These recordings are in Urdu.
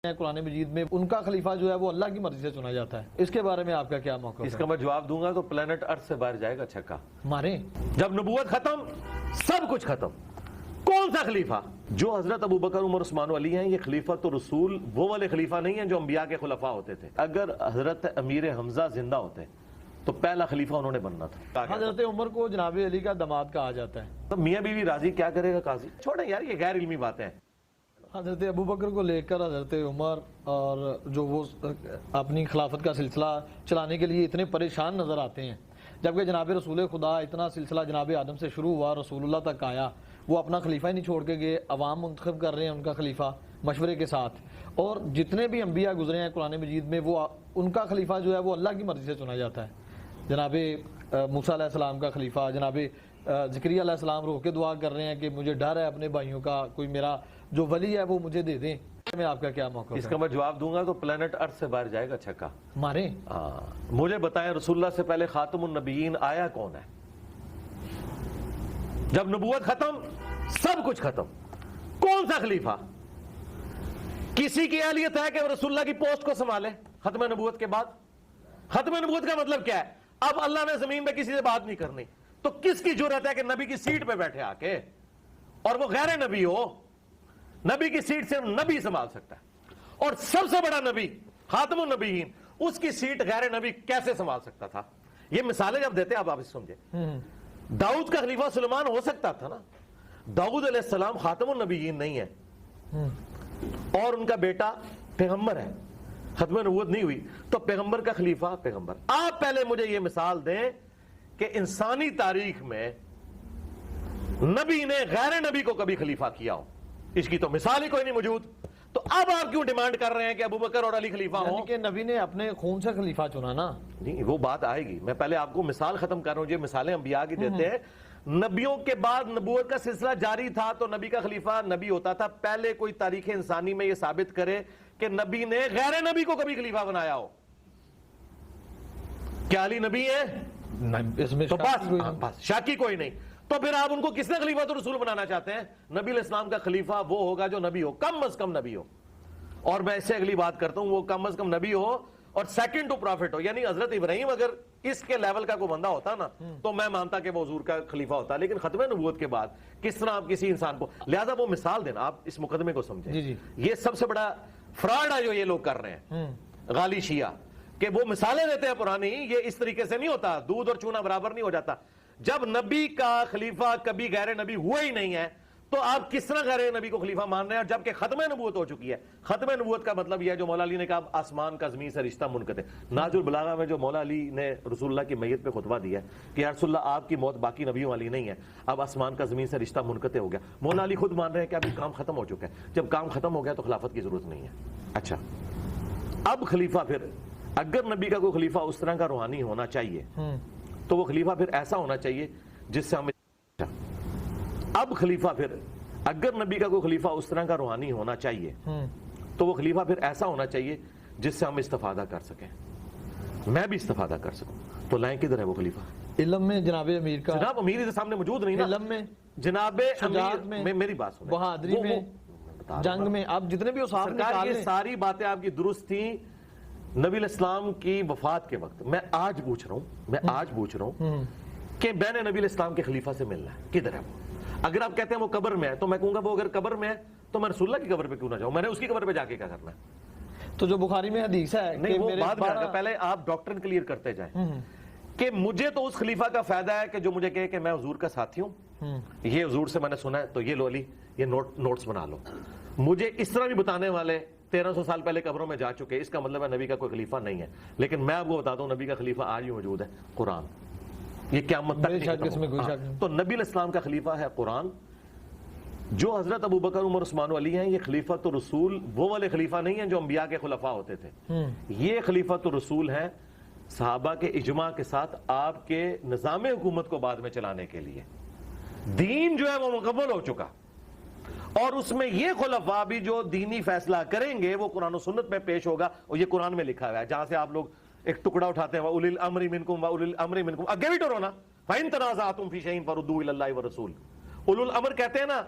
قرآن مجید میں ان کا خلیفہ جو ہے وہ اللہ کی مرضی سے چنا جاتا ہے، اس کے بارے میں آپ کا کیا موقف ہے؟ اس کا میں جواب دوں گا تو پلانٹ ارتھ سے باہر جائے گا چھکا ماریں۔ جب نبوت ختم سب کچھ ختم، کون سا خلیفہ؟ جو حضرت ابوبکر عمر عثمان و علی ہیں، یہ خلیفۃ الرسول وہ والے خلیفہ نہیں ہیں جو انبیاء کے خلفاء ہوتے تھے۔ اگر حضرت امیر حمزہ زندہ ہوتے تو پہلا خلیفہ انہوں نے بننا تھا۔ حضرت عمر کو جناب علی کا داماد کہا جاتا ہے، تو میاں بیوی راضی کیا کرے گا قاضی؟ چھوڑیں یار، یہ غیر علمی باتیں ہیں۔ حضرت ابوبکر کو لے کر حضرت عمر اور جو وہ اپنی خلافت کا سلسلہ چلانے کے لیے اتنے پریشان نظر آتے ہیں، جبکہ جناب رسول خدا اتنا سلسلہ جناب آدم سے شروع ہوا، رسول اللہ تک آیا، وہ اپنا خلیفہ ہی نہیں چھوڑ کے گئے، عوام منتخب کر رہے ہیں ان کا خلیفہ مشورے کے ساتھ، اور جتنے بھی انبیاء گزرے ہیں قرآن مجید میں وہ ان کا خلیفہ جو ہے وہ اللہ کی مرضی سے چنا جاتا ہے۔ جناب موسیٰ علیہ السلام کا خلیفہ، جناب زکریا علیہ السلام رو کے دعا کر رہے ہیں کہ مجھے ڈر ہے اپنے بھائیوں کا، کوئی میرا جو ولی ہے وہ مجھے دے دیں۔ میں آپ کا کیا موقف ہے؟ اس کا میں جواب دوں گا تو پلانٹ ارتھ سے باہر جائے گا چھکا ماریں۔ مجھے بتائیں رسول اللہ سے پہلے خاتم النبیین آیا کون ہے؟ جب نبوت ختم سب کچھ ختم، کون سا خلیفہ؟ کسی کی اہلیت ہے کہ وہ رسول اللہ کی پوسٹ کو سنبھالے ختم نبوت کے بعد؟ ختم نبوت کا مطلب کیا ہے؟ اب اللہ نے زمین پہ کسی سے بات نہیں کرنی، تو کس کی جرأت ہے کہ نبی کی سیٹ پہ بیٹھے آ کے، اور وہ غیر نبی ہو؟ نبی کی سیٹ سے نبی سنبھال سکتا ہے، اور سب سے بڑا نبی خاتم النبیین، اس کی سیٹ غیر نبی کیسے سنبھال سکتا تھا؟ یہ مثالیں جب دیتے آپ اس سمجھے۔ داؤد کا خلیفہ سلیمان ہو سکتا تھا نا، داؤد علیہ السلام خاتم النبیین نہیں ہے، اور ان کا بیٹا پیغمبر ہے، ختم نبوت نہیں ہوئی، تو پیغمبر کا خلیفہ پیغمبر۔ آپ پہلے مجھے یہ مثال دیں کہ انسانی تاریخ میں نبی نے غیر نبی کو کبھی خلیفہ کیا ہو، اس کی تو مثال ہی کوئی نہیں موجود۔ تو اب آپ کیوں ڈیمانڈ کر رہے ہیں کہ ابوبکر اور علی خلیفہ ہوں؟ یعنی کہ نبی نے اپنے خون سے خلیفہ چنا نا؟ نہیں، وہ بات آئے گی، میں پہلے آپ کو مثال ختم کر رہا ہوں۔ یہ مثالیں انبیاء کی دیتے ہیں، نبیوں کے بعد نبوت کا سلسلہ جاری تھا تو نبی کا خلیفہ نبی ہوتا تھا۔ پہلے کوئی تاریخ انسانی میں یہ ثابت کرے کہ نبی نے غیر نبی کو کبھی خلیفہ بنایا ہو۔ کیا علی نبی ہے؟ اس میں تو بس شاکی کوئی نہیں۔ تو پھر آپ ان کو کس نے خلیفہ تو رسول بنانا چاہتے ہیں؟ نبی علیہ السلام کا خلیفہ وہ ہوگا جو نبی ہو، کم از کم نبی ہو، اور میں اس سے اگلی بات کرتا ہوں، وہ کم از کم نبی ہو اور سیکنڈ ٹو پرافٹ ہو۔ یعنی حضرت ابراہیم اگر اس کے لیول کا کوئی بندہ ہوتا نا تو میں مانتا کہ وہ حضور کا خلیفہ ہوتا، لیکن ختم نبوت کے بعد کس طرح آپ کسی انسان کو، لہذا وہ مثال دینا، آپ اس مقدمے کو سمجھیں۔ یہ سب سے بڑا فراڈ ہے جو یہ لوگ کر رہے ہیں غالی شیعہ، کہ وہ مثالیں دیتے ہیں پرانی، یہ اس طریقے سے نہیں ہوتا، دودھ اور چونا برابر نہیں ہو جاتا۔ جب نبی کا خلیفہ کبھی غیر نبی ہوا ہی نہیں ہے تو آپ کس طرح غیر نبی کو خلیفہ مان رہے ہیں؟ اور جبکہ ختم نبوت ہو چکی ہے۔ ختم نبوت کا مطلب یہ ہے جو مولا علی نے کہا آسمان کا زمین سے رشتہ منقطع۔ ناج البلاغہ میں جو مولا علی نے رسول اللہ کی میت پہ خطبہ دیا ہے کہ یا رسول اللہ آپ کی موت باقی نبیوں والی نہیں ہے، اب آسمان کا زمین سے رشتہ منقطع ہو گیا، مولا علی خود مان رہے ہیں کہ اب یہ کام ختم ہو چکا ہے۔ جب کام ختم ہو گیا تو خلافت کی ضرورت نہیں ہے۔ اچھا، اب خلیفہ پھر اگر نبی کا کوئی خلیفہ اس طرح کا روحانی ہونا چاہیے تو وہ خلیفہ پھر ایسا ہونا چاہیے جس سے ہمیں، اب خلیفہ پھر اگر نبی کا کوئی خلیفہ اس طرح کا روحانی ہونا چاہیے تو وہ خلیفہ پھر ایسا ہونا چاہیے جس سے ہم استفادہ کر سکیں، میں بھی استفادہ کر سکوں۔ تو لائیں کدھر ہے وہ خلیفہ؟ علم میں جناب امیر کا، جناب امیر کے سامنے موجود نہیں نا، علم میں جناب شجاعت میں، میری بات سنیں، بہادری میں، جنگ میں، آپ جتنے بھی اصحاب سرکار یہ ساری باتیں آپ کی درست تھیں نبی علیہ السلام کی وفات کے وقت۔ میں آج پوچھ رہا ہوں کہ بین نبی علیہ السلام کے خلیفہ سے ملنا ہے، کدھر ہے وہ؟ اگر آپ کہتے ہیں وہ قبر میں ہے تو میں کہوں گا وہ اگر قبر میں ہے تو میں رسول اللہ کی قبر پہ کیوں نہ جاؤں؟ میں نے اس کی قبر پہ جا کے کیا کرنا ہے؟ تو جو بخاری میں حدیث ہے، نہیں وہ بعد میں، پہلے آپ ڈاکٹرن کلیئر کرتے جائیں کہ مجھے تو اس خلیفہ کا فائدہ ہے کہ جو مجھے کہے کہ میں حضور کا ساتھی ہوں، یہ حضور سے میں نے سنا ہے تو یہ لو علی، یہ نوٹس بنا لو۔ مجھے اس طرح بھی بتانے والے 1300 سال پہلے قبروں میں جا چکے، اس کا مطلب ہے نبی کا کوئی خلیفہ نہیں ہے۔ لیکن میں آپ کو بتاتا ہوں نبی کا خلیفہ آج بھی موجود ہے، قرآن، یہ قیامت تک نہیں ختم۔ تو نبی علیہ السلام کا خلیفہ ہے قرآن۔ جو حضرت ابوبکر عمر عثمان و علی ہیں، یہ خلیفۃ الرسول وہ والے خلیفہ نہیں ہیں جو انبیاء کے خلفاء ہوتے تھے، یہ خلیفۃ الرسول ہیں صحابہ کے اجماع کے ساتھ آپ کے نظام حکومت کو بعد میں چلانے کے لیے۔ دین جو ہے وہ مکمل ہو چکا، اور اس میں یہ خلفاء بھی جو دینی فیصلہ کریں گے وہ قرآن و سنت میں پیش ہوگا، اور یہ قرآن میں لکھا ہوا ہے، جہاں سے آپ لوگ ایک ٹکڑا اٹھاتے ہیں وَأُولِي الْأَمْرِ مِنْكُمْ وَأُولِي الْأَمْرِ مِنْكُمْ، اگے بھی ٹورو نا، فَإِن تَنَازَعْتُمْ فِي شَيْءٍ فَرُدُّوهُ إِلَى اللَّهِ وَالرَّسُولِ۔ اولو الامر کہتے ہیں نا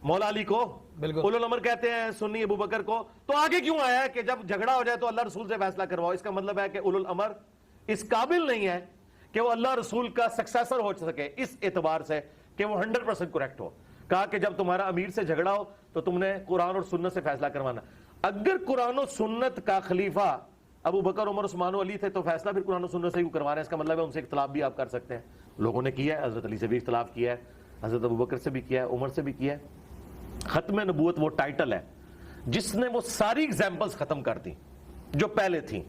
مولا علی کو, بالکل. اولو الامر کہتے ہیں سنی ابو بکر کو. تو آگے کیوں آیا ہے کہ جب جھگڑا ہو جائے تو اللہ رسول سے فیصلہ کرواؤ؟ اس کا مطلب ہے کہ اولو الامر اس قابل نہیں ہے کہ وہ اللہ رسول کا سکسیسر ہو سکے, اس اعتبار سے کہ وہ 100% کریکٹ ہو. کہا کہ جب تمہارا امیر سے جھگڑا ہو تو تم نے قرآن اور سنت سے فیصلہ کروانا. اگر قرآن و سنت کا خلیفہ ابو بکر, عمر, عثمان و علی تھے تو فیصلہ پھر قرآن و سنت سے کیوں کروا رہے ہیں؟ اس کا مطلب ہے ان سے اختلاف بھی آپ کر سکتے ہیں. لوگوں نے کیا ہے, حضرت علی سے بھی اختلاف کیا ہے, حضرت ابو بکر سے بھی کیا ہے, عمر سے بھی کیا ہے. ختم نبوت وہ ٹائٹل ہے جس نے وہ ساری ایگزامپلز ختم کر دی جو پہلے تھیں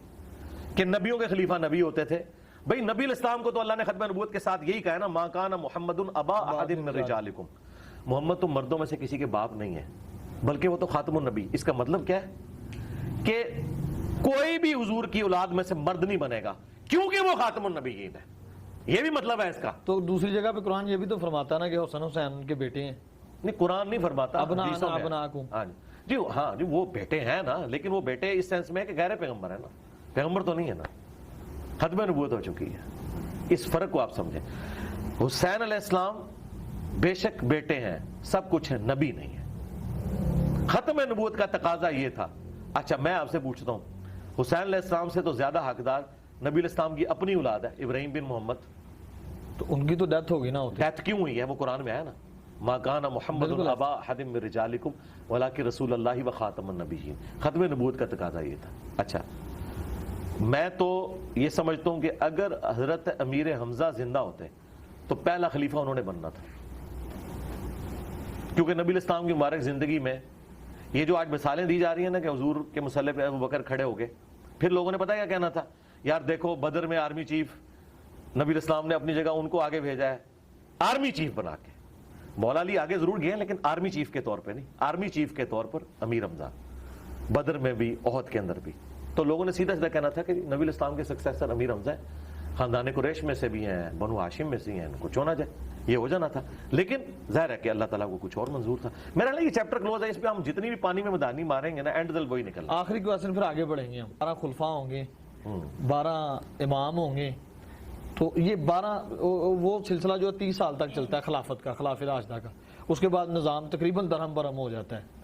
کہ نبیوں کے خلیفہ نبی ہوتے تھے. بھئی نبی الاسلام کو تو اللہ نے ختم نبوت کے ساتھ یہی کہا ہے نا, ما کان محمد ابا احد من رجالکم, محمد تو مردوں میں سے کسی کے باپ نہیں ہے بلکہ وہ تو خاتم النبی. اس کا مطلب کیا ہے کہ کوئی بھی حضور کی اولاد میں سے مرد نہیں بنے گا کیونکہ وہ خاتم النبیین ہے. یہ بھی مطلب ہے اس کا. تو دوسری جگہ پہ قرآن یہ بھی تو فرماتا ہے نا کہ حسن حسین ان کے بیٹے ہیں. نہیں, قرآن نہیں فرماتا, ابناءکم. ہاں جی وہ بیٹے ہیں نا, لیکن وہ بیٹے اس سینس میں ہے کہ غیر پیغمبر ہے نا, پیغمبر تو نہیں ہے نا, ختم نبوت ہو چکی ہے. اس فرق کو آپ سمجھیں. حسین علیہ السلام بے شک بیٹے ہیں, سب کچھ ہیں, نبی نہیں ہے. ختم نبوت کا تقاضا یہ تھا. اچھا میں آپ سے پوچھتا ہوں, حسین علیہ السلام سے تو زیادہ حقدار نبی علیہ السلام کی اپنی اولاد ہے, ابراہیم بن محمد. تو ان کی تو ڈیتھ ہوگی نا. ڈیتھ کیوں ہوئی ہے؟ وہ قرآن میں ہے نا, ما کان محمد ابا احد من رجالکم ولکن رسول اللہ و خاتم النبیین. ختم نبوت کا تقاضا یہ تھا. اچھا میں تو یہ سمجھتا ہوں کہ اگر حضرت امیر حمزہ زندہ ہوتے تو پہلا خلیفہ انہوں نے بننا تھا, کیونکہ نبی الاسلام کی مبارک زندگی میں یہ جو آج مثالیں دی جا رہی ہیں نا کہ حضور کے مسلح پہ ابو بکر کھڑے ہو گئے, پھر لوگوں نے پتہ کیا کہنا تھا, یار دیکھو بدر میں آرمی چیف نبی الاسلام نے اپنی جگہ ان کو آگے بھیجا ہے آرمی چیف بنا کے. مولا علی آگے ضرور گئے لیکن آرمی چیف کے طور پہ نہیں, آرمی چیف کے طور پر امیر حمزہ, بدر میں بھی احد کے اندر بھی. تو لوگوں نے سیدھا سیدھا کہنا تھا کہ نبی الاسلام کے سکسیسر امیر حمزہ ہے, خاندان قریش میں سے بھی ہیں, بنو ہاشم میں سے ہیں, ان کو چونا جائے, یہ ہو جانا تھا. لیکن ظاہر ہے کہ اللہ تعالیٰ کو کچھ اور منظور تھا. میرا نہیں, یہ چیپٹر کلوز ہے, اس پہ ہم جتنی بھی پانی میں مدانی ماریں گے نا اینڈ دل وہی نکلنا. آخری کویسچن پھر آگے بڑھیں گے ہم. 12 خلفاء ہوں گے, 12 امام ہوں گے, تو یہ 12 وہ سلسلہ جو 30 سال تک چلتا ہے خلافت کا, خلافہ راشدہ کا. اس کے بعد نظام تقریباً درہم برہم ہو جاتا ہے.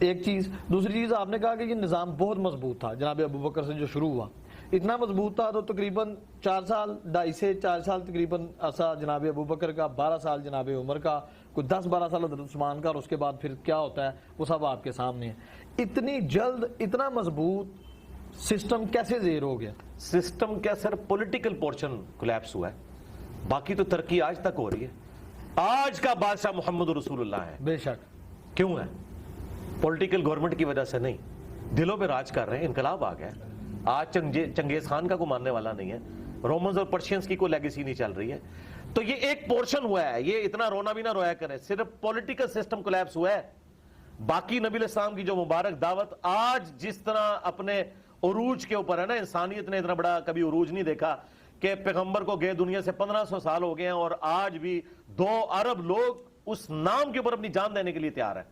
ایک چیز. دوسری چیز آپ نے کہا کہ یہ نظام بہت مضبوط تھا جناب ابو بکر سے جو شروع ہوا, اتنا مضبوط تھا تو تقریباً 4 سال 2.5 سے 4 سال تقریباً عرصہ جناب ابو بکر کا, 12 سال جناب عمر کا, کوئی 10-12 سال حضرت عثمان کا, اور اس کے بعد پھر کیا ہوتا ہے وہ سب آپ کے سامنے ہے. اتنی جلد اتنا مضبوط سسٹم کیسے زیر ہو گیا؟ سسٹم کیا سر, پولیٹیکل پورشن کولیپس ہوا ہے, باقی تو ترقی آج تک ہو رہی ہے. آج کا بادشاہ محمد رسول اللہ ہے. بے شک. کیوں ہے؟ پولیٹیکل گورنمنٹ کی وجہ سے نہیں, دلوں پہ راج کر رہے ہیں. انقلاب آ گیا. آج چنگیز خان کا کوئی ماننے والا نہیں ہے, رومنز اور پرشینز کی کوئی لیگیسی نہیں چل رہی ہے. تو یہ ایک پورشن ہوا ہے, یہ اتنا رونا بھی نہ رویا کرے, صرف پولیٹیکل سسٹم کولیپس ہوا ہے. باقی نبی الاسلام کی جو مبارک دعوت آج جس طرح اپنے عروج کے اوپر ہے نا, انسانیت نے اتنا بڑا کبھی عروج نہیں دیکھا کہ پیغمبر کو گئے دنیا سے 1500 سال ہو گئے ہیں اور آج بھی 2 ارب لوگ اس نام کے اوپر اپنی جان دینے کے لیے تیار ہیں.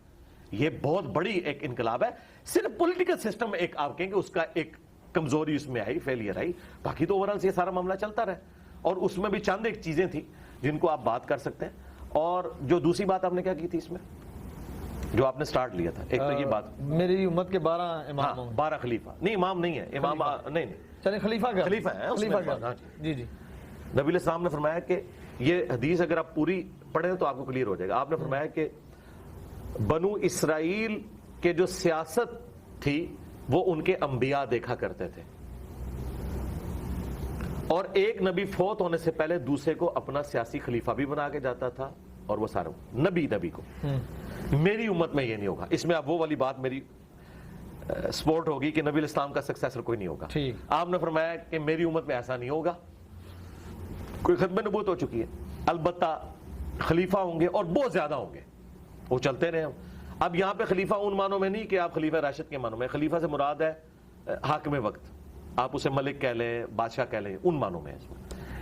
یہ بہت بڑی ایک انقلاب ہے. صرف پولیٹیکل سسٹم ایک آپ کہیں کہ اس کا ایک کمزوری اس میں آئی, فیلئر آئی, باقی تو اوورآل یہ سارا معاملہ چلتا رہا. اور اس میں بھی چند ایک چیزیں تھیں جن کو آپ بات کر سکتے ہیں. اور جو دوسری بات آپ نے کیا کی تھی اس میں, جو آپ نے سٹارٹ لیا تھا, ایک تو یہ بات میری امت کے 12 امام ہوں. 12 خلیفہ نہیں, امام نہیں ہے, امام نہیں, چلیں خلیفہ کا, خلیفہ ہے, خلیفہ کا. جی جی. نبی علیہ السلام نے فرمایا کہ یہ حدیث اگر آپ پوری پڑھیں تو آپ کو کلیئر ہو جائے گا. آپ نے فرمایا کہ بنو اسرائیل کے جو سیاست تھی وہ ان کے انبیاء دیکھا کرتے تھے, اور ایک نبی فوت ہونے سے پہلے دوسرے کو اپنا سیاسی خلیفہ بھی بنا کے جاتا تھا, اور وہ سارا نبی کو. میری امت میں یہ نہیں ہوگا. اس میں اب وہ والی بات میری سپورٹ ہوگی کہ نبی الاسلام کا سکسیسر کوئی نہیں ہوگا. آپ نے فرمایا کہ میری امت میں ایسا نہیں ہوگا, کوئی ختم نبوت ہو چکی ہے. البتہ خلیفہ ہوں گے اور بہت زیادہ ہوں گے, وہ چلتے رہے. اب یہاں پہ خلیفہ ان معنوں میں نہیں کہ آپ خلیفہ راشد کے معنوں میں, خلیفہ سے مراد ہے حاکم وقت, آپ اسے ملک کہہ لیں, بادشاہ کہہ لیں, ان معنوں میں ہے.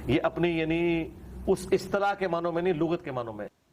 یہ اپنی یعنی اس اصطلاح کے معنوں میں نہیں, لغت کے معنوں میں.